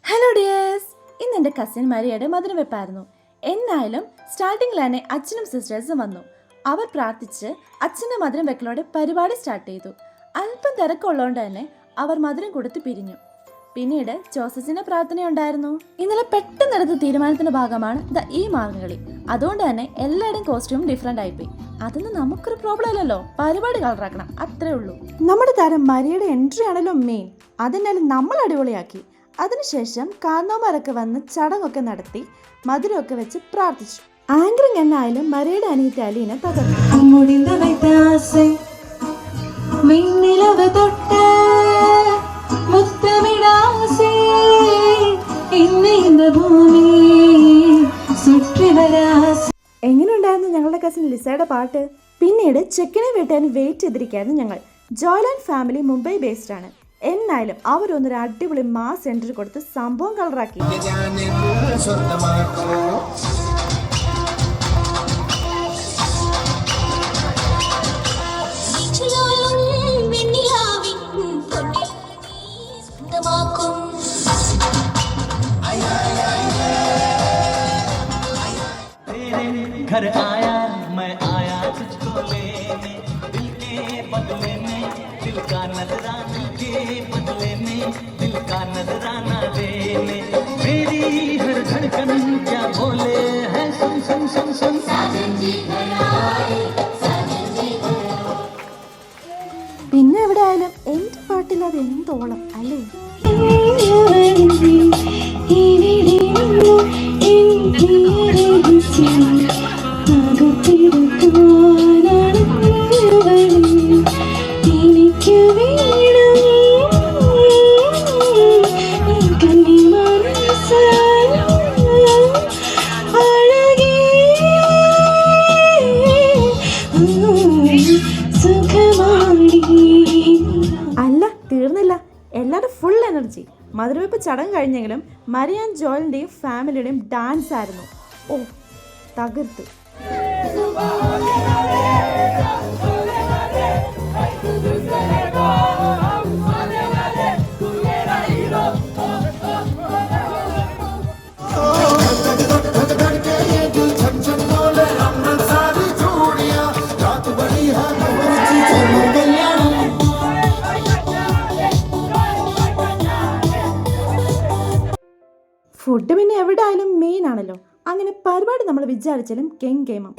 Hello dears, ഇന്ന് എൻ്റെ cousin മരിയയുടെ മധുരം വെപ്പായിരുന്നു. എന്നായാലും സ്റ്റാർട്ടിങ്ങിൽ തന്നെ അച്ഛനും സിസ്റ്റേഴ്സും വന്നു. അവർ പ്രാർത്ഥിച്ച് അച്ഛൻ്റെ മധുരം വെക്കലോടെ പരിപാടി സ്റ്റാർട്ട് ചെയ്തു. അല്പം തിരക്കുള്ളതുകൊണ്ട് തന്നെ അവർ മധുരം കൊടുത്ത് പിരിഞ്ഞു. പിന്നീട് ജോസഫിന്റെ പ്രാർത്ഥനയുണ്ടായിരുന്നു. ഇന്നലെ പെട്ടെന്നെടുത്ത തീരുമാനത്തിന്റെ ഭാഗമാണ് ഈ മാർഗംകളി. അതുകൊണ്ട് തന്നെ എല്ലാവരുടെയും കോസ്റ്റ്യൂം ഡിഫറെന്റ് ആയിപ്പോയി. അതൊന്നും നമുക്കൊരു പ്രോബ്ലം അല്ലല്ലോ, പരിപാടി കളറാക്കണം, അത്രേ ഉള്ളൂ. നമ്മുടെ താരം മരിയയുടെ എൻട്രി ആണല്ലോ മെയിൻ. അതിനാലും നമ്മൾ അടിപൊളിയാക്കി. അതിനുശേഷം കാരണവന്മാരൊക്കെ വന്ന് ചടങ്ങൊക്കെ നടത്തി മധുരമൊക്കെ വെച്ച് പ്രാർത്ഥിച്ചു. ആങ്കറിങ് എന്നായാലും മരിയയുടെ അനിയത്തി അലീന തകർന്നു. എങ്ങനെയുണ്ടായിരുന്നു ഞങ്ങളുടെ കസിൻ ലിസയുടെ പാട്ട്? പിന്നീട് ചെക്കിനെ വീട്ടാൻ വെയിറ്റ് ചെയ്തിരിക്കുകയായിരുന്നു ഞങ്ങൾ. ജോയ്ലാൻഡ് ഫാമിലി മുംബൈ ബേസ്ഡ് ആണ്. എന്നായാലും അവരൊന്നൊരു അടിപൊളി മാസ് എൻട്രി കൊടുത്ത് സംഭവം കളറാക്കി. घर आया मैं आया तुझको लेने, दिल के बदले में दिल का नजराना के बदले में दिल का नजराना देने, मेरी हर धड़कन क्या बोले है सुन सुन सुन सुन साजन जी घर आए, साजन जी घर आए. പിന്നെ എവിടെ ആയാലും എൻ്റെ പാട്ടില്ലാതെ എന്തോളം അല്ലേ? അല്ല, തീർന്നില്ല. എല്ലാവരും ഫുൾ എനർജി. മധുരവെപ്പ് ചടങ്ങ് കഴിഞ്ഞെങ്കിലും മരിയ ജോയലിൻ്റെയും ഫാമിലിയുടെയും ഡാൻസ് ആയിരുന്നു. ഓ, തകർത്ത്. ഫുഡ് പിന്നെ എവിടെ ആയാലും മെയിൻ ആണല്ലോ. അങ്ങനെ പരിപാടി നമ്മൾ വിചാരിച്ചാലും ഗെയിം ഗെയിമാണ്.